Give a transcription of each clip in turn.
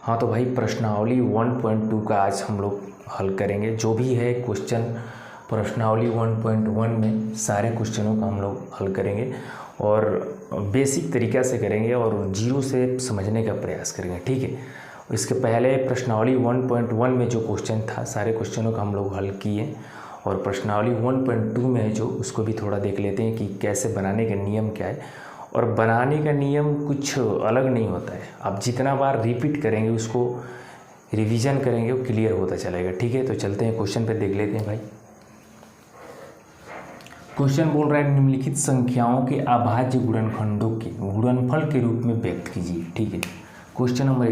हाँ तो भाई प्रश्नावली 1.2 का आज हम लोग हल करेंगे। जो भी है क्वेश्चन प्रश्नावली 1.1 में सारे क्वेश्चनों का हम लोग हल करेंगे और बेसिक तरीक़ा से करेंगे और जीरो से समझने का प्रयास करेंगे, ठीक है। इसके पहले प्रश्नावली 1.1 में जो क्वेश्चन था सारे क्वेश्चनों का हम लोग हल किए और प्रश्नावली 1.2 में है जो उसको भी थोड़ा देख लेते हैं कि कैसे बनाने का नियम क्या है। और बनाने का नियम कुछ अलग नहीं होता है, आप जितना बार रिपीट करेंगे उसको रिवीजन करेंगे वो क्लियर होता चलेगा, ठीक है। तो चलते हैं क्वेश्चन पे देख लेते हैं भाई। क्वेश्चन बोल रहा है निम्नलिखित संख्याओं के अभाज्य गुणनखंडों के गुणनफल के रूप में व्यक्त कीजिए, ठीक है। क्वेश्चन नंबर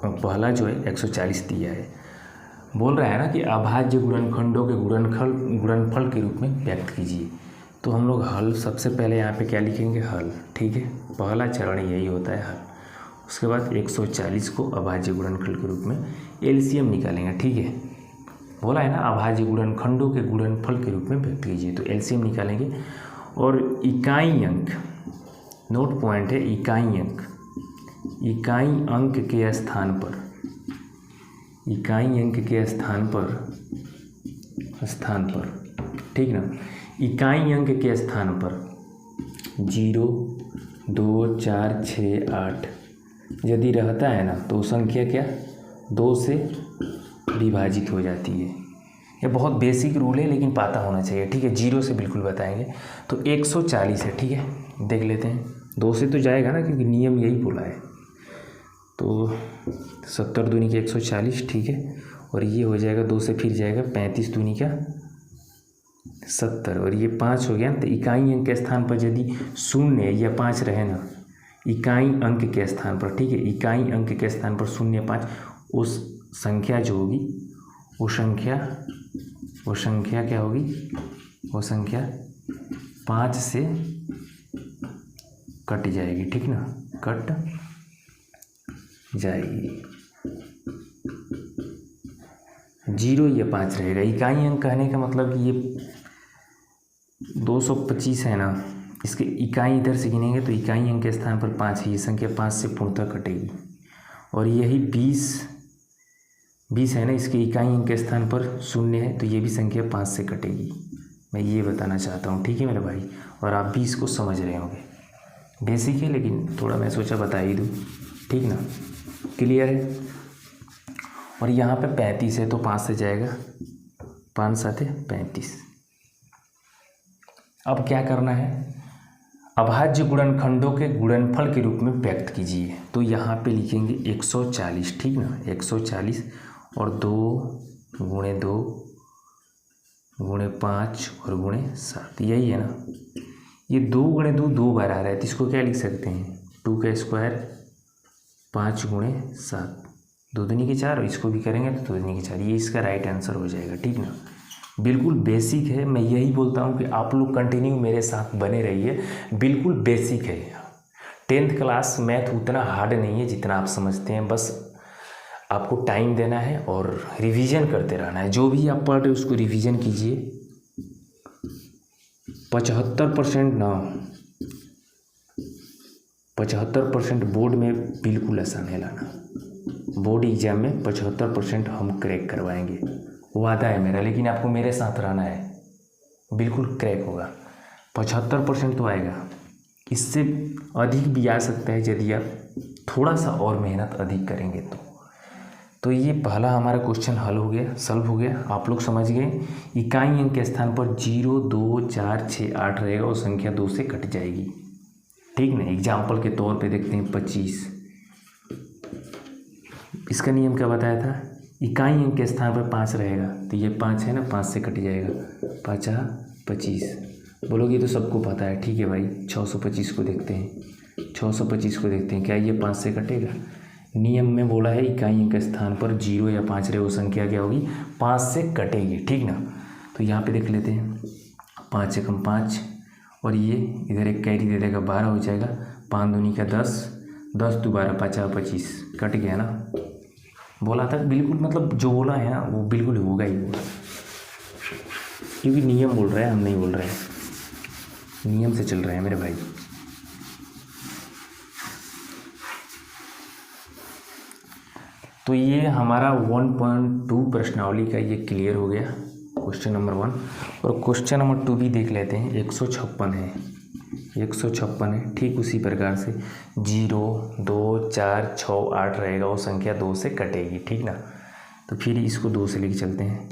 पहला जो है 140 दिया है, बोल रहा है ना कि अभाज्य गुणनखंडों के गुणनफल के रूप में व्यक्त कीजिए। तो हम लोग हल सबसे पहले यहाँ पे क्या लिखेंगे, हल, ठीक है। पहला चरण यही होता है हल। उसके बाद 140 को अभाज्य गुणनखंड के रूप में एलसीएम निकालेंगे, ठीक है। बोला है ना अभाज्य गुणनखंडों के गुणनफल के रूप में व्यक्त कीजिए, तो एलसीएम निकालेंगे और इकाई अंक, नोट पॉइंट है इकाई अंक, इकाई अंक के स्थान पर, इकाई अंक के स्थान पर ठीक ना, इकाई अंक के स्थान पर 0, 2, 4, 6, 8 यदि रहता है ना तो संख्या क्या 2 से विभाजित हो जाती है। ये बहुत बेसिक रूल है लेकिन पता होना चाहिए, ठीक है। 0 से बिल्कुल बताएंगे। तो 140 है, ठीक है, देख लेते हैं। 2 से तो जाएगा ना क्योंकि नियम यही बोला है। तो 70 दूनी के 140, ठीक है। और ये हो जाएगा 2 से फिर जाएगा 35 दूनी का 70 और ये 5 हो गया ना। तो इकाई अंक के स्थान पर यदि 0 या 5 रहे ना, इकाई अंक के स्थान पर, ठीक है, इकाई अंक के स्थान पर 0 या 5, उस संख्या जो होगी वो संख्या क्या होगी, वो संख्या 5 से कट जाएगी, ठीक ना, कट जाएगी। 0 या 5 रहेगा। इकाई अंक कहने का मतलब कि ये 225 है ना, इसके इकाई इधर से गिनेंगे तो इकाई अंक के स्थान पर 5 है, ये संख्या 5 से पूर्णतः कटेगी। और यही 20 है ना, इसके इकाई अंक के स्थान पर 0 है तो ये भी संख्या 5 से कटेगी। मैं ये बताना चाहता हूँ, ठीक है मेरे भाई। और आप भी इसको समझ रहे होंगे, बेसिक है लेकिन थोड़ा मैं सोचा बता ही दूँ, ठीक ना, क्लियर है। और यहाँ पे 35 है तो 5 से जाएगा, 5 7 35। अब क्या करना है, अभाज्य गुणनखंडों के गुणनफल के रूप में व्यक्त कीजिए। तो यहाँ पे लिखेंगे 140, ठीक ना, 140 और 2 गुणे 2 गुणे 5 और गुणे 7, यही है ना। ये 2 गुणे 2 2 बार आ रहा है तो इसको क्या लिख सकते हैं, 2 का स्क्वायर 5 गुणे 7, 2 दूनी के 4 और इसको भी करेंगे तो 2 दूनी के 4, ये इसका राइट आंसर हो जाएगा, ठीक ना। बिल्कुल बेसिक है, मैं यही बोलता हूँ कि आप लोग कंटिन्यू मेरे साथ बने रहिए, बिल्कुल बेसिक है। 10th क्लास मैथ उतना हार्ड नहीं है जितना आप समझते हैं, बस आपको टाइम देना है और रिवीजन करते रहना है। जो भी आप पढ़ रहे उसको रिवीजन कीजिए। 75% ना, 75% बोर्ड में बिल्कुल आसान है लाना। बोर्ड एग्जाम में 75% हम क्रैक करवाएंगे, वादा है मेरा। लेकिन आपको मेरे साथ रहना है, बिल्कुल क्रैक होगा। 75% तो आएगा, इससे अधिक भी आ सकता है यदि आप थोड़ा सा और मेहनत अधिक करेंगे तो ये पहला हमारा क्वेश्चन हल हो गया, सॉल्व हो गया। आप लोग समझ गए। इकाई अंक के स्थान पर 0, 2, 4, 6, 8 रहेगा और संख्या 2 से कट जाएगी, ठीक ना। एग्जाम्पल के तौर पे देखते हैं 25, इसका नियम क्या बताया था, इकाई अंक के स्थान पर 5 रहेगा तो ये 5 है ना, 5 से कट जाएगा, 5 25। बोलोगे तो सबको पता है, ठीक है भाई। 625 को देखते हैं, 625 को देखते हैं, क्या ये 5 से कटेगा। नियम में बोला है इकाई अंक के स्थान पर 0 या 5 रहे वो संख्या क्या होगी, 5 से कटेगी, ठीक ना। तो यहाँ पे देख लेते हैं, 5 एकम 5 और ये इधर एक कैरी दे देगा, 12 हो जाएगा, 5 दूनी का 10, 10 दो 12, 5 25, कट गया ना। बोला था बिल्कुल, मतलब जो बोला है ना वो बिल्कुल होगा ही होगा, क्योंकि नियम बोल रहा है, हम नहीं बोल रहे हैं, नियम से चल रहे हैं मेरे भाई। तो ये हमारा 1.2 प्रश्नावली का ये क्लियर हो गया क्वेश्चन नंबर 1। और क्वेश्चन नंबर 2 भी देख लेते हैं। 156 है, 156 है। ठीक उसी प्रकार से 0, 2, 4, 6, 8 रहेगा, वो संख्या 2 से कटेगी, ठीक ना। तो फिर इसको 2 से लेके चलते हैं।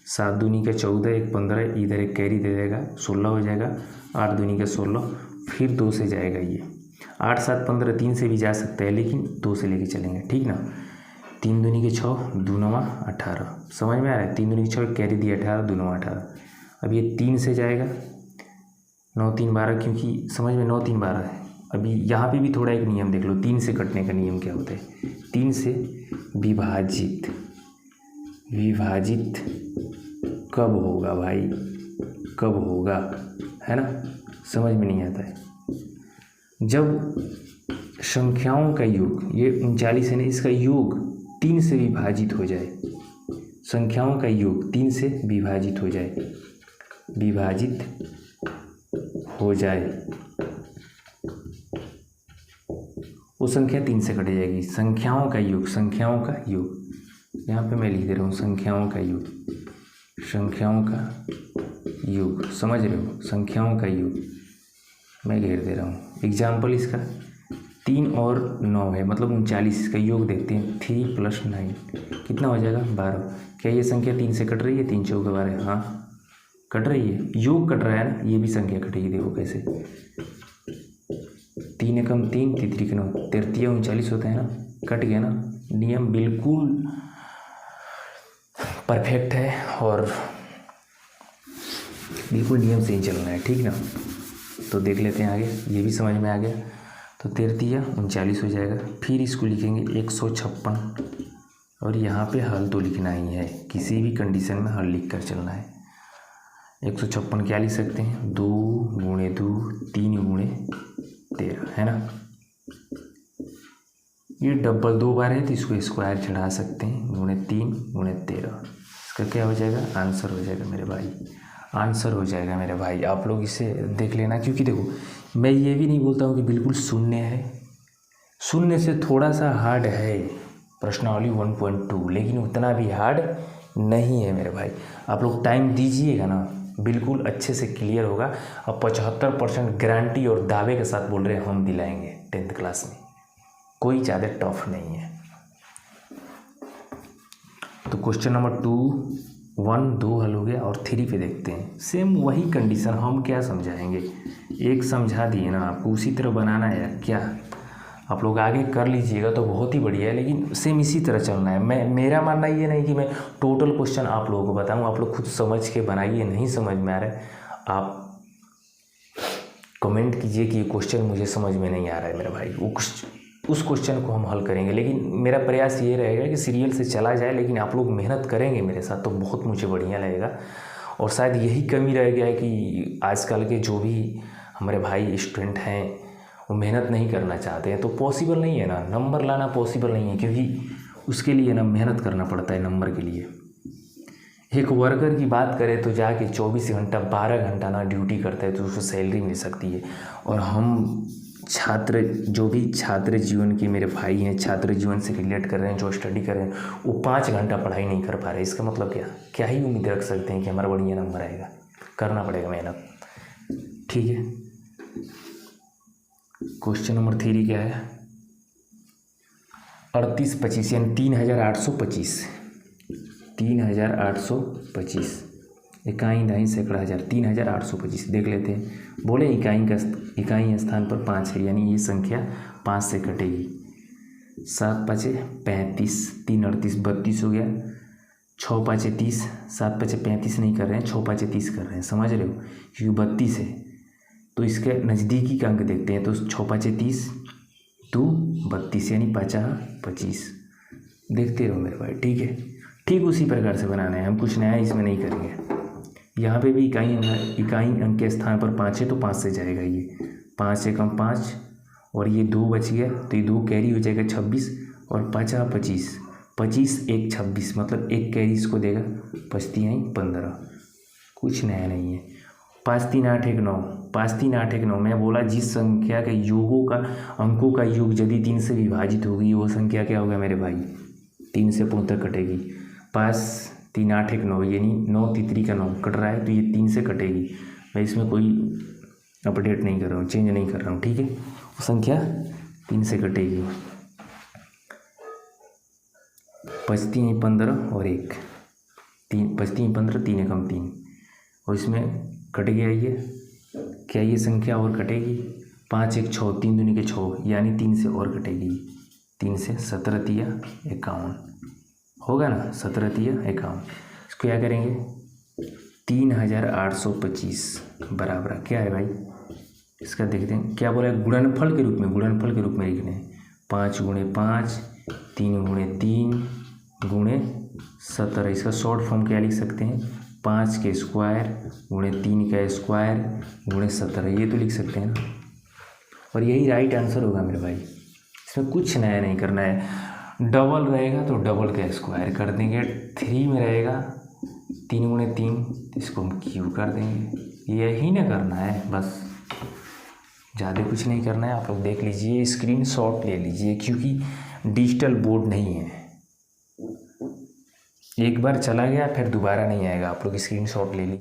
7 दूनी का 14, 1 15, इधर एक कैरी दे देगा, 16 हो जाएगा। 8 दूनी का 16, फिर 2 से जाएगा ये। 8 7 15, 3 से भी जा सकता है, लेकिन 2 से लेके चलेंगे, ठीक ना। 3 दूनी के 6, 2 9 18, समझ में आ रहा है। 3 दूनी के 6, कैरी दिया 18, 2 9 18। अब ये 3 से जाएगा, 9 3 12, क्योंकि समझ में 9 3 12 है। अभी यहाँ पे भी थोड़ा एक नियम देख लो, 3 से कटने का नियम क्या होता है। 3 से विभाजित, विभाजित कब होगा भाई, कब होगा, है ना। समझ में नहीं आता है। जब संख्याओं का योग, ये 39 है ना, इसका योग 3 से विभाजित हो जाए, संख्याओं का योग 3 से विभाजित हो जाए, विभाजित हो जाए, वो संख्या 3 से कट जाएगी। संख्याओं का योग, संख्याओं का योग, यहाँ पे मैं लिख दे रहा हूँ संख्याओं का योग, संख्याओं का योग, समझ रहे हो, संख्याओं का योग मैं घेर दे रहा हूँ। एग्जाम्पल इसका 3 और 9 है, मतलब 39, इसका योग देखते हैं। 3 + 9 कितना हो जाएगा, 12। क्या ये संख्या 3 से कट रही है, 3 चौके 12, हाँ कट रही है, योग कट रहा है ना, ये भी संख्या कटेगी। देखो कैसे, 3 एकम 3, 3 9, 33 39 होता है ना, कट गया ना। नियम बिल्कुल परफेक्ट है और बिल्कुल नियम से ही चलना है, ठीक ना। तो देख लेते हैं आगे, ये भी समझ में आ गया। तो 33 39 हो जाएगा। फिर इसको लिखेंगे 156, और यहाँ पे हल तो लिखना ही है, किसी भी कंडीशन में हल लिख कर चलना है। 156 क्या लिख सकते हैं, 2 × 2 3 × 13, है ना। ये डबल 2 बार है तो इसको स्क्वायर चढ़ा सकते हैं, × 3 × 13, इसका क्या हो जाएगा, आंसर हो जाएगा मेरे भाई, आंसर हो जाएगा मेरे भाई। आप लोग इसे देख लेना, क्योंकि देखो मैं ये भी नहीं बोलता हूँ कि बिल्कुल शून्य है, शून्य से थोड़ा सा हार्ड है प्रश्नावली 1.2, लेकिन उतना भी हार्ड नहीं है मेरे भाई। आप लोग टाइम दीजिएगा ना, बिल्कुल अच्छे से क्लियर होगा। और 75% गारंटी और दावे के साथ बोल रहे हैं, हम दिलाएंगे 10th क्लास में, कोई ज़्यादा टफ नहीं है। तो क्वेश्चन नंबर 2 1 2 हल हो गया, और 3 पे देखते हैं। सेम वही कंडीशन, हम क्या समझाएंगे, एक समझा दिए ना आपको, उसी तरह बनाना है यार। क्या आप लोग आगे कर लीजिएगा तो बहुत ही बढ़िया है, लेकिन सेम इसी तरह चलना है। मेरा मानना ये नहीं कि मैं टोटल क्वेश्चन आप लोगों को बताऊँ, आप लोग खुद समझ के बनाइए। नहीं समझ में आ रहा है आप कमेंट कीजिए कि ये क्वेश्चन मुझे समझ में नहीं आ रहा है मेरा भाई, उस क्वेश्चन को हम हल करेंगे। लेकिन मेरा प्रयास ये रहेगा कि सीरियल से चला जाए, लेकिन आप लोग मेहनत करेंगे मेरे साथ तो बहुत मुझे बढ़िया लगेगा। और शायद यही कमी रह गया है कि आजकल के जो भी हमारे भाई स्टूडेंट हैं वो मेहनत नहीं करना चाहते हैं। तो पॉसिबल नहीं है ना, नंबर लाना पॉसिबल नहीं है, क्योंकि उसके लिए ना मेहनत करना पड़ता है नंबर के लिए। एक वर्कर की बात करें तो जाके 24 घंटा 12 घंटा ना ड्यूटी करता है तो उसको सैलरी मिल सकती है। और हम छात्र, जो भी छात्र जीवन के मेरे भाई हैं, छात्र जीवन से रिलेट कर रहे हैं, जो स्टडी कर रहे हैं, वो 5 घंटा पढ़ाई नहीं कर पा रहे। इसका मतलब क्या ही उम्मीद रख सकते हैं कि हमारा बढ़िया नंबर आएगा। करना पड़ेगा मेहनत, ठीक है। क्वेश्चन नंबर 3 क्या है, 38 25 यानी 3825, 3825, इकाई दाई सैकड़ा हज़ार, 3825 देख लेते हैं। बोले इकाई स्थान पर 5 है, यानी ये संख्या 5 से कटेगी। 7 5 35, 3 38 32 हो गया। 6 5 30, 7 5 35 नहीं कर रहे हैं, 6 5 30 कर रहे हैं, समझ रहे हो, क्योंकि 32 है। तो इसके नज़दीकी का अंक देखते हैं, तो 6 5 30, 2 32 यानी 50 25। देखते रहो मेरे भाई, ठीक है। ठीक उसी प्रकार से बनाना है, हम कुछ नया इसमें नहीं करेंगे। यहाँ पे भी इकाई अंक के स्थान पर 5 है तो 5 से जाएगा ये, 5 से कम 5, और ये 2 बच गया तो ये 2 कैरी हो जाएगा 26, और 50 25, 25 1 26, मतलब एक कैरी इसको देगा, 5 3 15। कुछ नया नहीं है। 5 3 8 1 9, 5 3 8 1 9। मैं बोला जिस संख्या के अंकों का योग यदि 3 से विभाजित होगी वो संख्या क्या होगा मेरे भाई, 3 से पूर्णतः कटेगी। 5 3 8 1 9, यानी 9 तितरी का 9 कट रहा है, तो ये 3 से कटेगी। मैं इसमें कोई अपडेट नहीं कर रहा हूँ, चेंज नहीं कर रहा हूँ, ठीक है। संख्या 3 से कटेगी। 5 3 15 और 1, 3 5 3 15, 3 एकम 3, और इसमें कट गया ये। क्या ये संख्या और कटेगी? 5 1 6, 3 दूनी के 6, यानी 3 से और कटेगी। 3 से 17 तिया 51 होगा ना, 17 तिया 51। इसको क्या करेंगे? 3825 बराबर क्या है भाई? इसका देखते हैं क्या बोला है, गुणनफल के रूप में, गुणनफल के रूप में लिखने हैं। 5 गुणे 5, 3 गुणे 3 गुणे 17। इसका शॉर्ट फॉर्म क्या लिख सकते हैं? 5 के स्क्वायर गुणे 3 का स्क्वायर गुणे 17, ये तो लिख सकते हैं ना। और यही राइट आंसर होगा मेरे भाई। इसमें कुछ नया नहीं करना है। डबल रहेगा तो डबल का स्क्वायर कर देंगे। 3 में रहेगा 3 गुणे 3, इसको हम क्यूब कर देंगे। यही ना करना है, बस ज़्यादा कुछ नहीं करना है। आप लोग देख लीजिए, स्क्रीनशॉट ले लीजिए, क्योंकि डिजिटल बोर्ड नहीं है। एक बार चला गया फिर दोबारा नहीं आएगा। आप लोग स्क्रीनशॉट ले लीजिए।